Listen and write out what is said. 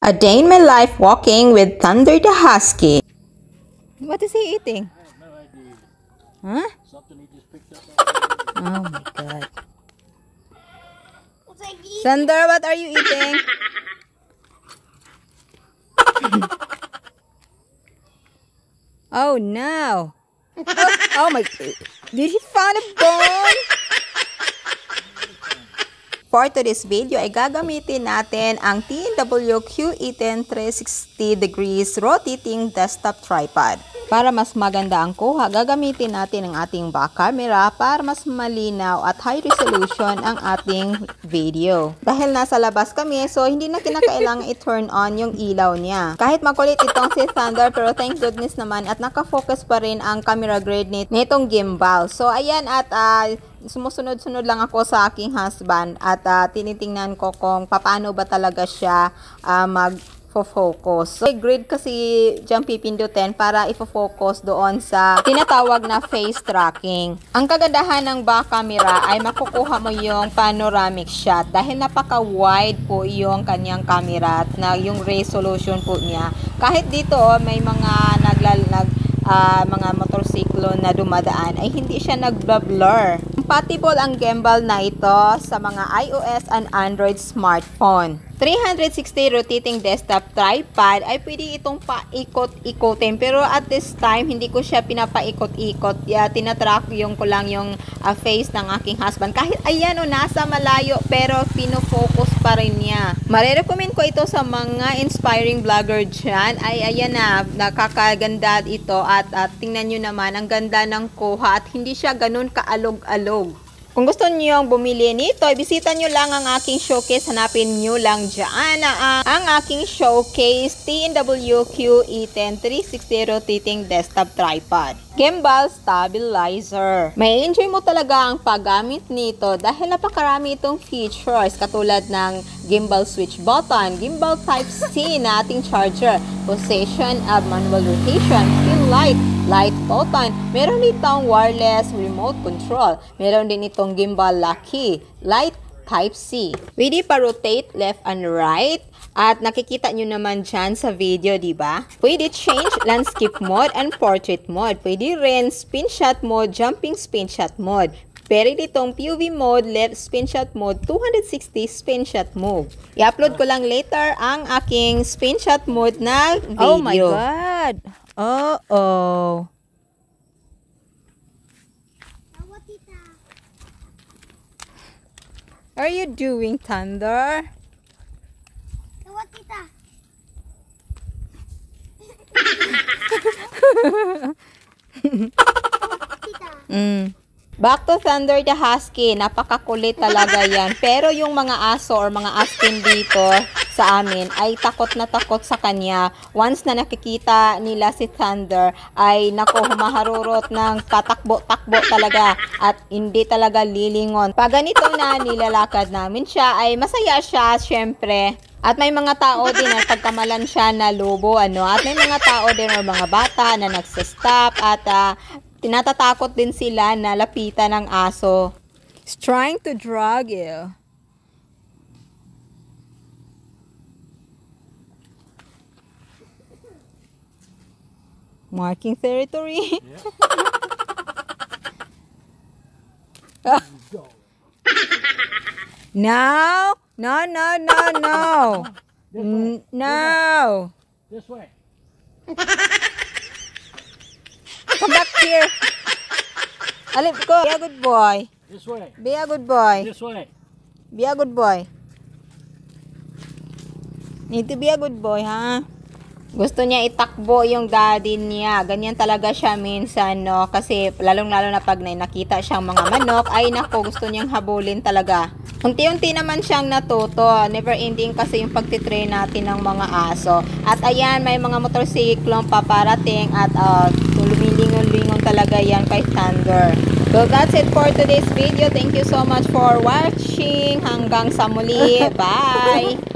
A day in my life walking with Thunder the Husky. What is he eating? I have no idea. Huh? Something he just picked up. Oh my god. Thunder, what are you eating? Oh no. Oh my. Did he find a bone? For today's video ay gagamitin natin ang TNW Q10 360 degrees rotating desktop tripod. Para mas maganda ang kuha, gagamitin natin ang ating back camera para mas malinaw at high resolution ang ating video. Dahil nasa labas kami, so hindi na kinakailangan i-turn on yung ilaw niya. Kahit makulit itong si Thunder, pero thank goodness naman at nakafocus pa rin ang camera grade nitong gimbal. So ayan, at sumusunod-sunod lang ako sa aking husband at tinitingnan ko kung paano ba talaga siya mag-focus. So, grid kasi diyang pipindutin para i-focus doon sa tinatawag na face tracking. Ang kagandahan ng back camera ay makukuha mo yung panoramic shot dahil napaka-wide po yung kanyang camera at na yung resolution po niya. Kahit dito may mga mga motorsiklo na dumadaan ay hindi siya nagblur. Compatible ang gimbal na ito sa mga iOS and Android smartphone. 360 rotating desktop tripod ay pwede itong paikot-ikotin, pero at this time hindi ko siya pinapaikot-ikot. Tinatrack ko lang yung face ng aking husband. Kahit ayan nasa malayo, pero pinofocus pa rin niya. Marirecommend ko ito sa mga inspiring vlogger dyan. Ay ayan na, nakakaganda ito at tingnan nyo naman, ang ganda ng kuha at hindi siya ganun kaalog-alog. Kung gusto niyo bumili nito, ibisita nyo lang ang aking showcase. Hanapin nyo lang dyan ang aking showcase TNW Q10 360 rotating desktop tripod. Gimbal stabilizer. May enjoy mo talaga ang paggamit nito dahil napakarami itong features katulad ng gimbal switch button, gimbal type C na ating charger, position of manual rotation, fill light, light button, meron ditong wireless remote control, meron din itong gimbal locky, light type C. Pwede pa rotate left and right. At nakikita nyo naman dyan sa video, di ba? Pwede change landscape mode and portrait mode. Pwede rin spin shot mode, jumping spin shot mode. Pero ditong POV mode, left spin shot mode, 260 spin shot mode. I-upload ko lang later ang aking spin shot mode na video. Oh my God! Uh-oh. What are you doing, Thunder? What tita? Back to Thunder the Husky. Napakakulit talaga yan. Pero yung mga aso or mga aspen dito sa amin ay takot na takot sa kanya. Once na nakikita nila si Thunder ay nako, humaharurot ng patakbo-takbo talaga at hindi talaga lilingon. Pag ganito na nilalakad namin siya ay masaya siya syempre. At may mga tao din na pagkamalan siya na lobo, at may mga tao din o mga bata na nagsastop at tinatatakot din sila na lapitan ng aso. It's trying to drag you. Marking territory. Yeah. No. No, no, no, no. No. This way. Come back here. Alip ko. Be a good boy. This way. Be a good boy. This way. Be a good boy. Need to be a good boy, ha? Gusto niya itakbo yung daddy niya. Ganyan talaga siya minsan, no? Kasi lalong-lalo na pag nakita siyang mga manok, ay nako, gusto niyang habulin talaga. Unti-unti naman siyang natuto. Never ending kasi yung pagtitrain natin ng mga aso. At ayan, may mga motorsiklong paparating at lumilingon-lingon talaga yan kay Thunder. So that's it for today's video. Thank you so much for watching. Hanggang sa muli. Bye!